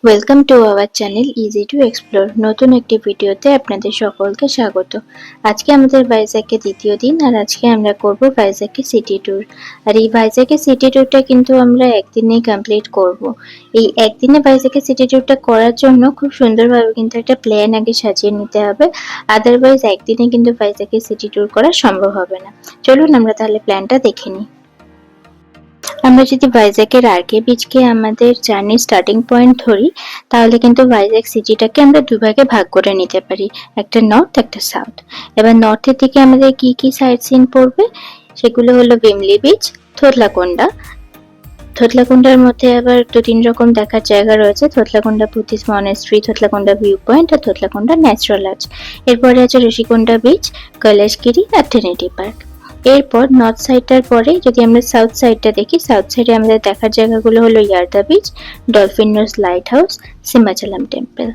Welcome to our channel easy to explore. নতুন একটি ভিডিওতে আপনাদের সকলকে স্বাগত। আজকে আমাদের ভাইজ্যাকের দ্বিতীয় দিন, আর আজকে আমরা করব ভাইজ্যাকের সিটি ট্যুর। আর এই ভাইজ্যাকের সিটি ট্যুরটা কিন্তু আমরা একদিনেই কমপ্লিট করব। এই একদিনে ভাইজ্যাকের সিটি ট্যুরটা করার জন্য খুব সুন্দরভাবে কিন্তু একটা প্ল্যান আগে সাজিয়ে নিতে হবে, আদারওয়াইজ একদিনে কিন্তু ভাইজ্যাকের সিটি ট্যুর করা সম্ভব হবে না। চলুন আমরা তাহলে প্ল্যানটা দেখে নিই। আমরা যদি ভাইজ্যাকের আরকে বিচকে আমাদের জার্নি স্টার্টিং পয়েন্ট ধরি, তাহলে কিন্তু ভাইজ্যাক সিটিটাকে আমরা দুভাগে ভাগ করে নিতে পারি, একটা নর্থ একটা সাউথ। এবার নর্থের দিকে আমাদের কি কি সাইট সিন পড়বে সেগুলো হলো ভিমলি বিচ, থোতলাকোন্ডা। থোতলাকোন্ডার মধ্যে আবার 2-3 রকম দেখার জায়গা রয়েছে, Thotlakonda Buddhist monastery, Thotlakonda view point আর থোতলাকোন্ডা ন্যাচারাল আর্চ। এরপরে আছে ঋষিকোন্ডা বিচ, কৈলাসগিরি আর ট্রিনিটি পার্ক। এরপর নর্থ সাইডটার পরে যদি আমরা সাউথ সাইডটা দেখি, সাউথ সাইডে আমাদের দেখার জায়গাগুলো হলো Yarada beach, Dolphin Nose lighthouse, Simhachalam temple.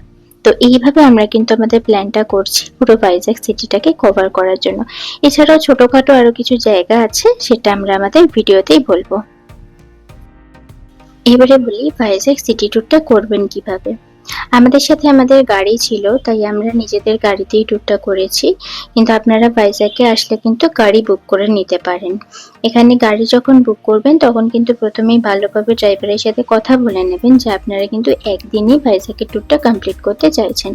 তো এইভাবে আমরা কিন্তু আমাদের প্ল্যানটা করছি পুরো ভাইজ্যাক সিটিটাকে কভার করার জন্য। এছাড়াও ছোটখাটো আরো কিছু জায়গা আছে, সেটা আমরা আমাদের ভিডিওতেই বলবো। এবারে বলি ভাইজ্যাক সিটি ট্যুরটা করবেন কিভাবে। আমাদের সাথে আমাদের গাড়ি ছিল, তাই আমরা নিজেদের গাড়িতেই ট্যুরটা করেছি। কিন্তু আপনারা ভাইজ্যাকে আসলে কিন্তু গাড়ি বুক করে নিতে পারেন। এখানে গাড়ি যখন বুক করবেন তখন কিন্তু প্রথমেই ভালোভাবে ড্রাইভারের সাথে কথা বলে নেবেন যে আপনারা কিন্তু একদিনই ভাইজ্যাকের ট্যুরটা কমপ্লিট করতে চাইছেন।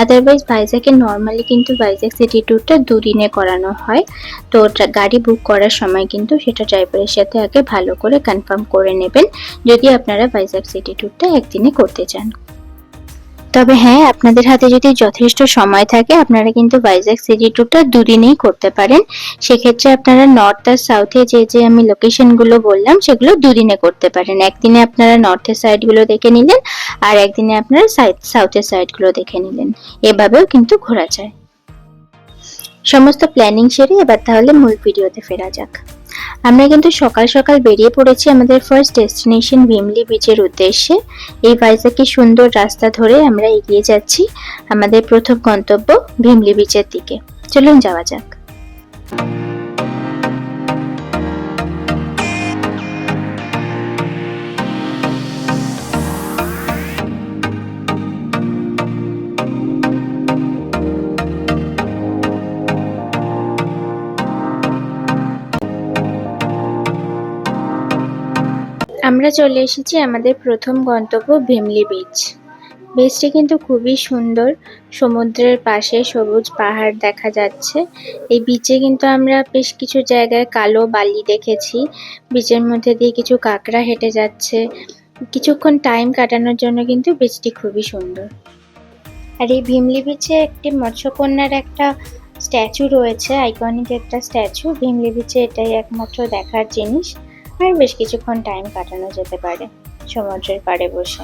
আদারওয়াইজ ভাইজ্যাকে নর্মালি কিন্তু ভাইজ্যাক সিটি ট্যুরটা 2 দিনে করানো হয়। তো গাড়ি বুক করার সময় কিন্তু সেটা ড্রাইভারের সাথে আগে ভালো করে কনফার্ম করে নেবেন, যদি আপনারা ভাইজ্যাক সিটি ট্যুরটা একদিনে করতে চান। তবে হ্যাঁ, আপনাদের হাতে যদি যথেষ্ট সময় থাকে আপনারা কিন্তু ভাইজ্যাক সিটি ট্যুরটা 2 দিনেই করতে পারেন। সেক্ষেত্রে আপনারা নর্থ আর সাউথে যে আমি লোকেশনগুলো বললাম সেগুলো 2 দিনে করতে পারেন। একদিনে আপনারা নর্থের সাইডগুলো দেখে নিলেন, আর একদিনে আপনারা সাউথের সাইডগুলো দেখে নিলেন। এভাবেও কিন্তু ঘোরা যায়। সমস্ত প্ল্যানিং সেরে এবার তাহলে মূল ভিডিওতে ফেরা যাক। আমরা কিন্তু সকাল সকাল বেরিয়ে পড়েছি আমাদের ফার্স্ট ডেস্টিনেশন ভিমলি বিচের উদ্দেশ্যে। এই ভাইজ্যাকের সুন্দর রাস্তা ধরে আমরা এগিয়ে যাচ্ছি আমাদের প্রথম গন্তব্য ভিমলি বিচের দিকে। চলুন যাওয়া যাক। আমরা চলে এসেছি আমাদের প্রথম গন্তব্য ভিমলি বিচ। বিচটি কিন্তু খুবই সুন্দর, সমুদ্রের পাশে সবুজ পাহাড় দেখা যাচ্ছে। এই বিচে কিন্তু আমরা বেশ কিছু জায়গায় কালো বালি দেখেছি। বিচের মধ্যে দিয়ে কিছু কাঁকড়া হেঁটে যাচ্ছে। কিছুক্ষণ টাইম কাটানোর জন্য কিন্তু বিচটি খুবই সুন্দর। আর এই ভিমলি বিচে একটি মৎস্যকন্যার একটা স্ট্যাচু রয়েছে, আইকনিক একটা স্ট্যাচু। ভিমলি বিচে এটাই একমাত্র দেখার জিনিস। আর বেশ কিছুক্ষণ টাইম কাটানো যেতে পারে সমুদ্রের পাড়ে বসে।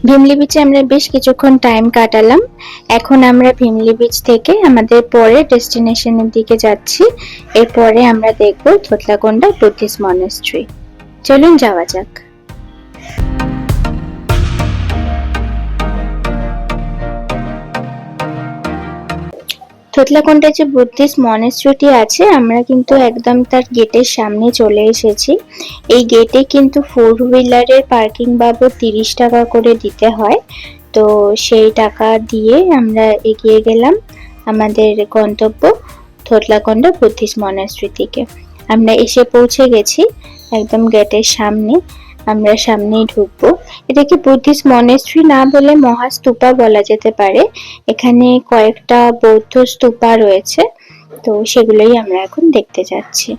ভিমলি বিচে আমরা বেশ কিছুক্ষণ টাইম কাটালাম। এখন আমরা ভিমলি বিচ থেকে আমাদের পরের ডেস্টিনেশনের দিকে যাচ্ছি। এরপরে আমরা দেখব থোতলাকোন্ডা বুদ্ধিস্ট মনেস্ট্রি। চলুন যাওয়া যাক। থোতলাকোন্ডা যে বুদ্ধিস্ট মনেস্ট্রিটি আছে, আমরা কিন্তু একদম তার গেটের সামনে চলে এসেছি। এই গেটে কিন্তু 4 হুইলারের পার্কিং বাবদ 30 টাকা করে দিতে হয়। তো সেই টাকা দিয়ে আমরা এগিয়ে গেলাম আমাদের গন্তব্য থোতলাকোন্ডা বুদ্ধিস্ট মনেস্ট্রি থেকে। আমরা এসে পৌঁছে গেছি একদম গেটের সামনে। আমরা সামনেই ঢুকবো। এটাকে বুদ্ধিস্ট মনেস্ট্রি না বলে মহাস্তূপা বলা যেতে পারে। এখানে কয়েকটা বৌদ্ধ স্তূপা রয়েছে, তো সেগুলোই আমরা এখন দেখতে যাচ্ছি।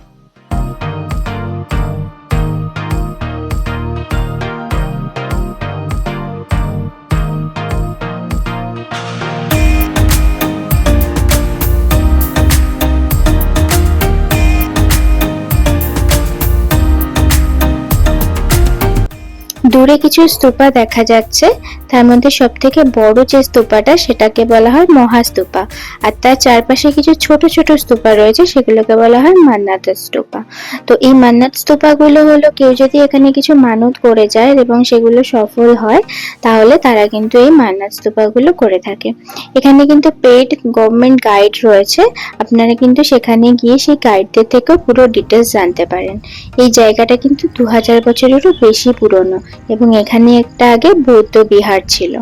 দূরে কিছু স্তূপা দেখা যাচ্ছে, তার মধ্যে সব থেকে বড় যে স্তূপাটা সেটাকে বলা হয় মহাস্তূপা, আর তার চারপাশে কিছু ছোট ছোট স্তূপা রয়েছে সেগুলোকে বলা হয় মান্নাত স্তূপা। তো এই মান্নাত স্তূপাগুলো হলো কেউ যদি এখানে কিছু মানত করে যায় এবং সেগুলো সফল হয় তাহলে তারা কিন্তু এই মান্নাত স্তূপাগুলো করে থাকে। এখানে কিন্তু পেইড গভর্নমেন্ট গাইড রয়েছে, আপনারা কিন্তু সেখানে গিয়ে সেই গাইডদের থেকেও পুরো ডিটেলস জানতে পারেন। এই জায়গাটা কিন্তু 2000 বছরেরও বেশি পুরনো এবং এখানে একটা আগে বৌদ্ধ বিহার ছিল।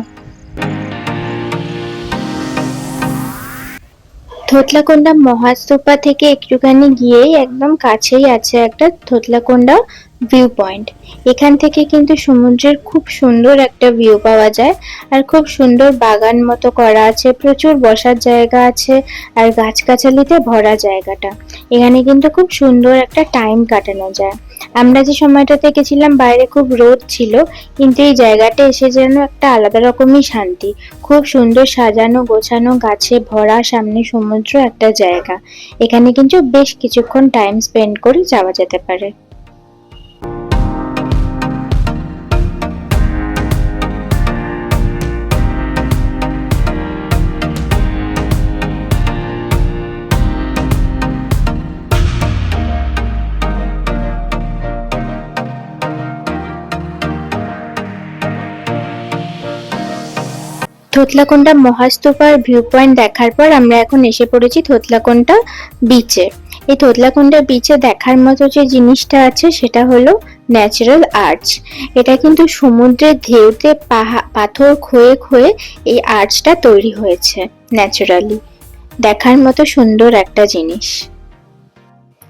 থোতলাকোন্ডা মহাস্তূপা থেকে একটুখানি গিয়েই একদম কাছেই আছে একটা থোতলাকোন্ডা ভিউ পয়েন্ট। এখান থেকে কিন্তু সমুদ্রের খুব সুন্দর একটা ভিউ পাওয়া যায়, আর খুব সুন্দর বাগান মতো করা আছে, প্রচুর বসার জায়গা আছে আর গাছগাছালিতে ভরা জায়গাটা। এখানে কিন্তু খুব সুন্দর একটা টাইম কাটানো যায়। আমরা যে সময়টাতে গেছিলাম বাইরে খুব রোদ ছিল, কিন্তু এই জায়গাটা এসে যেন একটা আলাদা রকমই শান্তি। খুব সুন্দর সাজানো গোছানো গাছে ভরা, সামনে সমুদ্র একটা জায়গা। এখানে কিন্তু বেশ কিছুক্ষণ টাইম স্পেন্ড করে যাওয়া যেতে পারে। থোতলাকোন্ডা মহাস্তূপার ভিউ পয়েন্ট দেখার পর আমরা এখন এসে পড়েছি থোতলাকোন্ডা বিচে। এই থোতলাকোন্ডা বিচে দেখার মতো যে জিনিসটা আছে সেটা হলো ন্যাচারাল আর্চ। এটা কিন্তু সমুদ্রের ঢেউতে পাথর ক্ষয়ে ক্ষয়ে এই আর্চটা তৈরি হয়েছে ন্যাচারালি। দেখার মতো সুন্দর একটা জিনিস।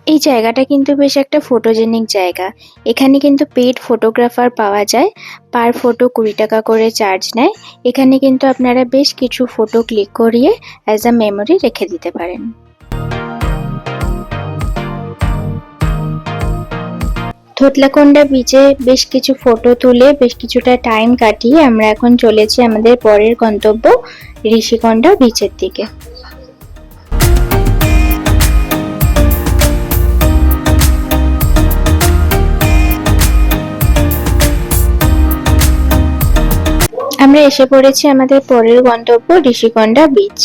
এই জায়গাটা কিন্তু বেশ একটা ফটোজেনিক জায়গা। এখানে কিন্তু পেইড ফটোগ্রাফার পাওয়া যায়, পার ফটো 20 টাকা করে চার্জ নেয়। এখানে কিন্তু আপনারা বেশ কিছু ফটো ক্লিক করিয়ে অ্যাজ আ মেমোরি রেখে দিতে পারেন। থোতলাকোন্ডা বিচে বেশ কিছু ফটো তুলে বেশ কিছুটা টাইম কাটিয়ে আমরা এখন চলেছি আমাদের পরের গন্তব্য ঋষিকোন্ডা বিচের দিকে। আমরা এসে পড়েছি আমাদের পরের গন্তব্য ঋষিকোন্ডা বিচ।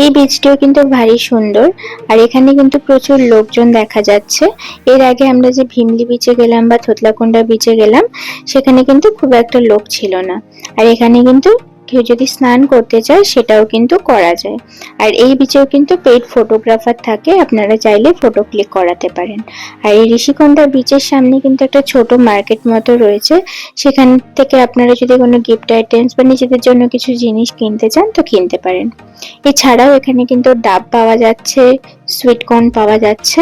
এই বিচটিও কিন্তু ভারী সুন্দর, আর এখানে কিন্তু প্রচুর লোকজন দেখা যাচ্ছে। এর আগে আমরা যে ভীমলি বিচে গেলাম বা থোতলাকোন্ডা বিচে গেলাম সেখানে কিন্তু খুব একটা লোক ছিল না, আর এখানে কিন্তু কেউ যদি স্নান করতে চায় সেটাও কিন্তু করা যায়। আর এই বিচেও কিন্তু পেইড ফটোগ্রাফার থাকে, আপনারা চাইলে ফটো ক্লিক করাতে পারেন। আর এই ঋষিকোন্ডা বিচের সামনে কিন্তু একটা ছোট মার্কেট মতো রয়েছে, সেখান থেকে আপনারা যদি কোনো গিফট আইটেমস বা নিজেদের জন্য কিছু জিনিস কিনতে চান তো কিনতে পারেন। এছাড়াও এখানে কিন্তু ডাব পাওয়া যাচ্ছে, সুইট কর্ন পাওয়া যাচ্ছে,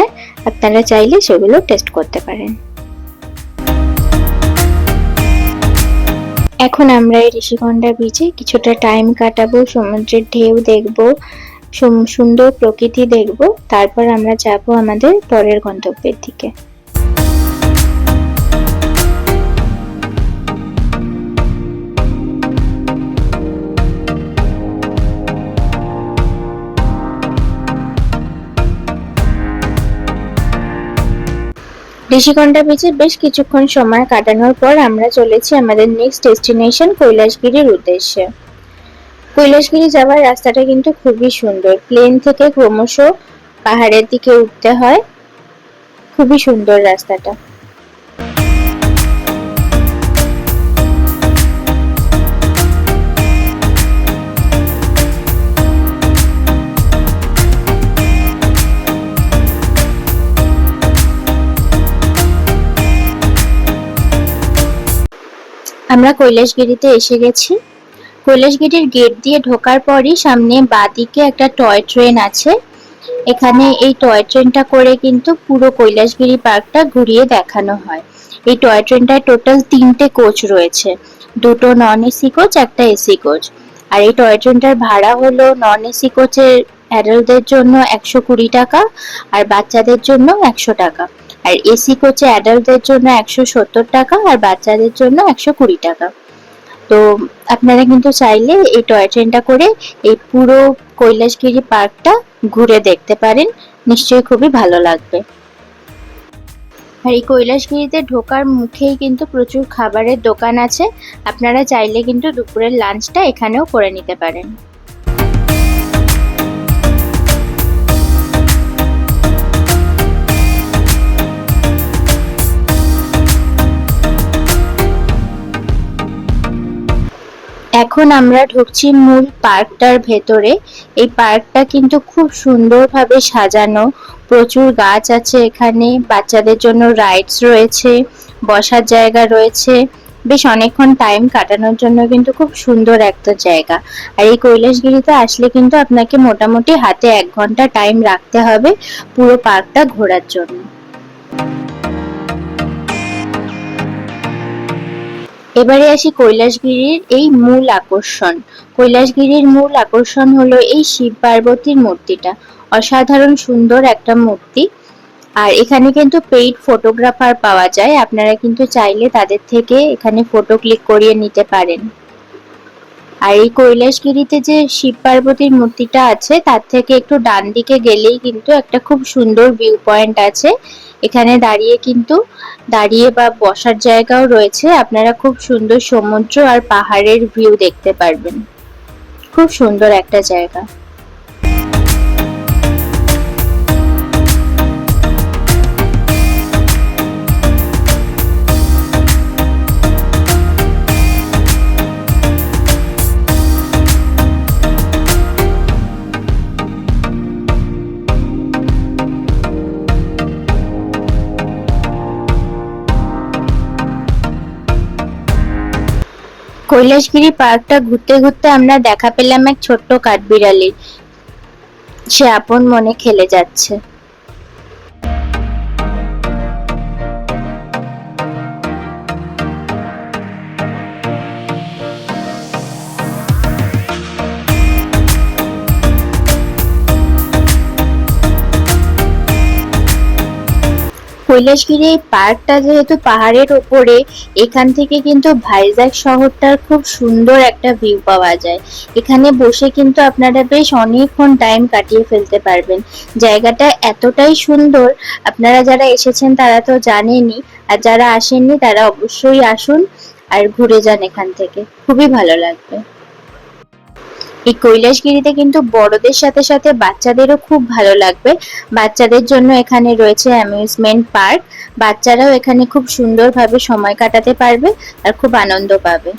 আপনারা চাইলে সেগুলো টেস্ট করতে পারেন। এখন আমরা এই ঋষিকোন্ডা বিচে কিছুটা টাইম কাটাবো, সমুদ্রের ঢেউ দেখবো, সুন্দর প্রকৃতি দেখবো, তারপর আমরা যাব আমাদের পরের গন্তব্যের দিকে। ঋষিকোন্ডা বিচে বেশ কিছুক্ষণ সময় কাটানোর পর আমরা চলেছি আমাদের নেক্সট ডেস্টিনেশন কৈলাসগিরির উদ্দেশ্যে। কৈলাসগিরি যাওয়ার রাস্তাটা কিন্তু খুবই সুন্দর, প্লেন থেকে ক্রমশ পাহাড়ের দিকে উঠতে হয়, খুবই সুন্দর রাস্তাটা। আমরা কৈলাসগিরিতে এসে গেছি। কৈলাসগিরির গেট দিয়ে ঢোকার পরই সামনে বাঁদিকে একটা টয় ট্রেন আছে। এখানে এই টয় ট্রেনটা করে কিন্তু পুরো কৈলাসগিরি পার্কটা ঘুরিয়ে দেখানো হয়। এই টয় ট্রেনটায় টোটাল 3টে কোচ রয়েছে, 2টো নন এসি কোচ, একটা এসি কোচ। আর এই টয় ট্রেনটার ভাড়া হলো নন এসি কোচের অ্যাডাল্টদের জন্য 120 টাকা আর বাচ্চাদের জন্য 100 টাকা, আর এসি কোচে অ্যাডাল্টদের জন্য 170 টাকা আর বাচ্চাদের জন্য 120 টাকা। তো আপনারা কিন্তু চাইলে এই টয় ট্রেনটা করে এই পুরো কৈলাসগিরি পার্কটা ঘুরে দেখতে পারেন, নিশ্চয়ই খুবই ভালো লাগবে। আর এই কৈলাসগিরিতে ঢোকার মুখেই কিন্তু প্রচুর খাবারের দোকান আছে। আপনারা চাইলে কিন্তু দুপুরের লাঞ্চটা এখানেও করে নিতে পারেন। এখন আমরা ঢুকছি মূল পার্কটার ভেতরে। এই পার্কটা কিন্তু খুব সুন্দরভাবে সাজানো, প্রচুর গাছ আছে এখানে, বাচ্চাদের জন্য রাইডস রয়েছে, বসার জায়গা রয়েছে, বেশ অনেকক্ষণ টাইম কাটানোর জন্য কিন্তু খুব সুন্দর একটা জায়গা। আর এই কৈলাসগিরিতে আসলে কিন্তু আপনাকে মোটামুটি হাতে 1 ঘন্টা টাইম রাখতে হবে পুরো পার্কটা ঘোরার জন্য। এবারে আসি কৈলাসগিরির এই মূল আকর্ষণ। কৈলাসগিরির মূল আকর্ষণ হলো এই শিব পার্বতীর মূর্তিটা। অসাধারণ সুন্দর একটা মূর্তি। আর এখানে কিন্তু পেইড ফটোগ্রাফার পাওয়া যায়, আপনারা কিন্তু চাইলে তাদের থেকে এখানে ফটো ক্লিক করিয়ে নিতে পারেন। আর এই কৈলাসগিরিতে যে শিব পার্বতীর মূর্তিটা আছে তার থেকে একটু ডান দিকে গেলেই কিন্তু একটা খুব সুন্দর ভিউ পয়েন্ট আছে। এখানে দাঁড়িয়ে বা বসার জায়গাও রয়েছে, আপনারা খুব সুন্দর সমুদ্র আর পাহাড়ের ভিউ দেখতে পারবেন। খুব সুন্দর একটা জায়গা। কৈলাসগিরি পার্কটা ঘুরতে ঘুরতে আমরা দেখা পেলাম এক ছোট্ট কাঠবিড়ালির। সে আপন মনে খেলে যাচ্ছে। কৈলাসগিরি এই পার্কটা যেহেতু পাহাড়ের ওপরে, এখান থেকে কিন্তু ভাইজ্যাক শহরটার খুব সুন্দর একটা ভিউ পাওয়া যায়। এখানে বসে কিন্তু আপনারা বেশ অনেকক্ষণ টাইম কাটিয়ে ফেলতে পারবেন। জায়গাটা এতটাই সুন্দর, আপনারা যারা এসেছেন তারা তো জানেনই, আর যারা আসেননি তারা অবশ্যই আসুন আর ঘুরে যান এখান থেকে, খুবই ভালো লাগবে। এই কৈলাসগিরিতে কিন্তু বড়দের সাথে সাথে বাচ্চাদেরও খুব ভালো লাগবে। বাচ্চাদের জন্য এখানে রয়েছে অ্যামিউজমেন্ট পার্ক। বাচ্চারাও এখানে খুব সুন্দরভাবে সময় কাটাতে পারবে আর খুব আনন্দ পাবে।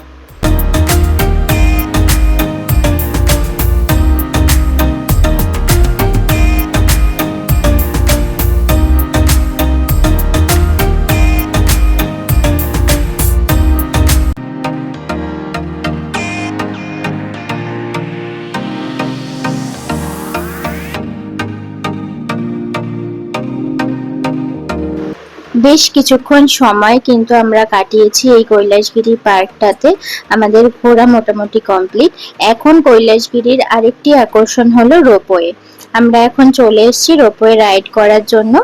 বেশ কিছুক্ষণ সময় কিন্তু আমরা কাটিয়েছি এই কৈলাসগিরি পার্কটাতে। আমাদের ঘোরা মোটামুটি কমপ্লিট। এখন কৈলাসগিরির আরেকটি আকর্ষণ হলো রোপওয়ে। আমরা এখন চলে এসেছি রোপওয়ে রাইড করার জন্য।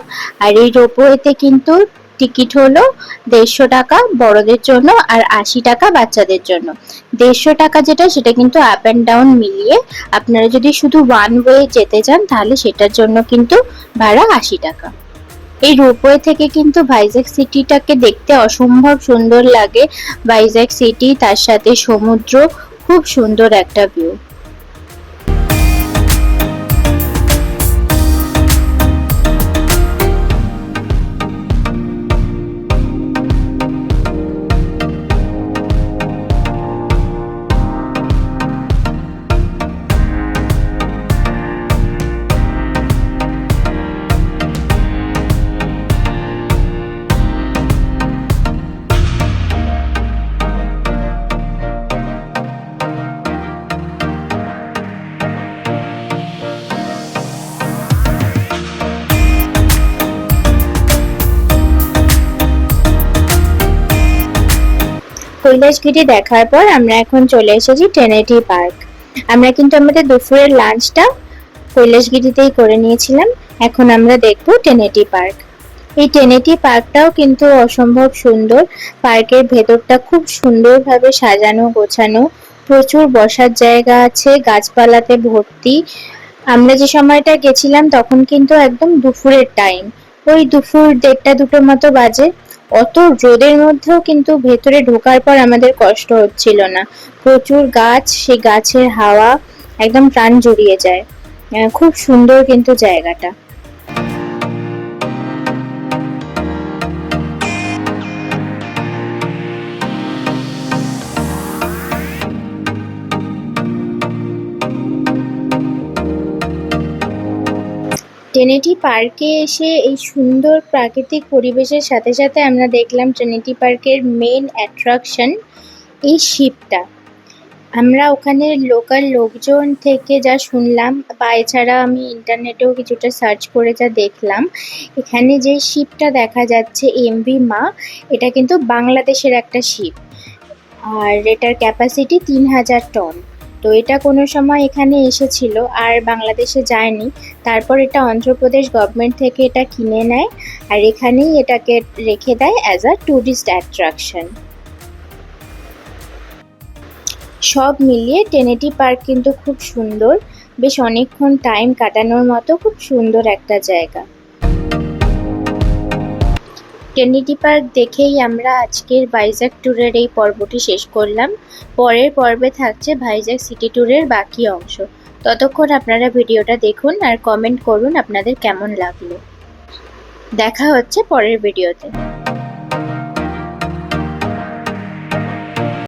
আর এই রোপওয়েতে কিন্তু টিকিট হলো 150 টাকা বড়দের জন্য আর 80 টাকা বাচ্চাদের জন্য। 150 টাকা যেটা, সেটা কিন্তু আপ অ্যান্ড ডাউন মিলিয়ে। আপনারা যদি শুধু ওয়ান ওয়ে যেতে চান তাহলে সেটার জন্য কিন্তু ভাড়া 80 টাকা। এই রোপওয়ে থেকে কিন্তু ভাইজ্যাক সিটিটাকে দেখতে অসম্ভব সুন্দর লাগে। ভাইজ্যাক সিটি, তার সাথে সমুদ্র, খুব সুন্দর একটা ভিউ। কৈলাসগিরি দেখার পর আমরা এখন চলে এসেছি টেনেটি পার্ক। আমরা কিন্তু আমাদের দুপুরের লাঞ্চটা কৈলাসগিরিতেই করে নিয়েছিলাম। এখন আমরা দেখব টেনেটি পার্ক। এই টেনেটি পার্কটাও কিন্তু অসম্ভব সুন্দর। পার্কের ভেতরটা খুব সুন্দরভাবে সাজানো গোছানো, প্রচুর বসার জায়গা আছে, গাছপালাতে ভর্তি। আমরা যে সময়টা গেছিলাম তখন কিন্তু একদম দুপুরের টাইম, ওই দুপুর 1:30-2টো মতো বাজে। অত রোদের মধ্যেও কিন্তু ভেতরে ঢোকার পর আমাদের কষ্ট হচ্ছিল না। প্রচুর গাছ, সেই গাছের হাওয়া একদম প্রাণ জুড়িয়ে যায়। খুব সুন্দর কিন্তু জায়গাটা। ট্রিনিটি পার্কে এসে এই সুন্দর প্রাকৃতিক পরিবেশের সাথে সাথে আমরা দেখলাম ট্রিনিটি পার্কের মেন অ্যাট্রাকশন এই শিপটা। আমরা ওখানে লোকাল লোকজন থেকে যা শুনলাম বা এছাড়া আমি ইন্টারনেটেও কিছুটা সার্চ করে যা দেখলাম, এখানে যে শিপটা দেখা যাচ্ছে এমভি মা, এটা কিন্তু বাংলাদেশের একটা শিপ। আর এটার ক্যাপাসিটি 3000 টন। তো এটা কোনো সময় এখানে এসেছিল আর বাংলাদেশে যায়নি। তারপর এটা অন্ধ্রপ্রদেশ গভর্নমেন্ট থেকে এটা কিনে নেয় আর এখানেই এটাকে রেখে দেয় অ্যাজ আ ট্যুরিস্ট অ্যাট্রাকশন। সব মিলিয়ে ট্রিনিটি পার্ক কিন্তু খুব সুন্দর, বেশ অনেকক্ষণ টাইম কাটানোর মতো খুব সুন্দর একটা জায়গা। ট্রিনিটি পার্ক দেখেই আমরা আজকের ভাইজ্যাক ট্যুরের এই পর্বটি শেষ করলাম। পরের পর্বে থাকছে ভাইজ্যাক সিটি ট্যুরের বাকি অংশ। ততক্ষণ আপনারা ভিডিওটা দেখুন আর কমেন্ট করুন আপনাদের কেমন লাগলো। দেখা হচ্ছে পরের ভিডিওতে।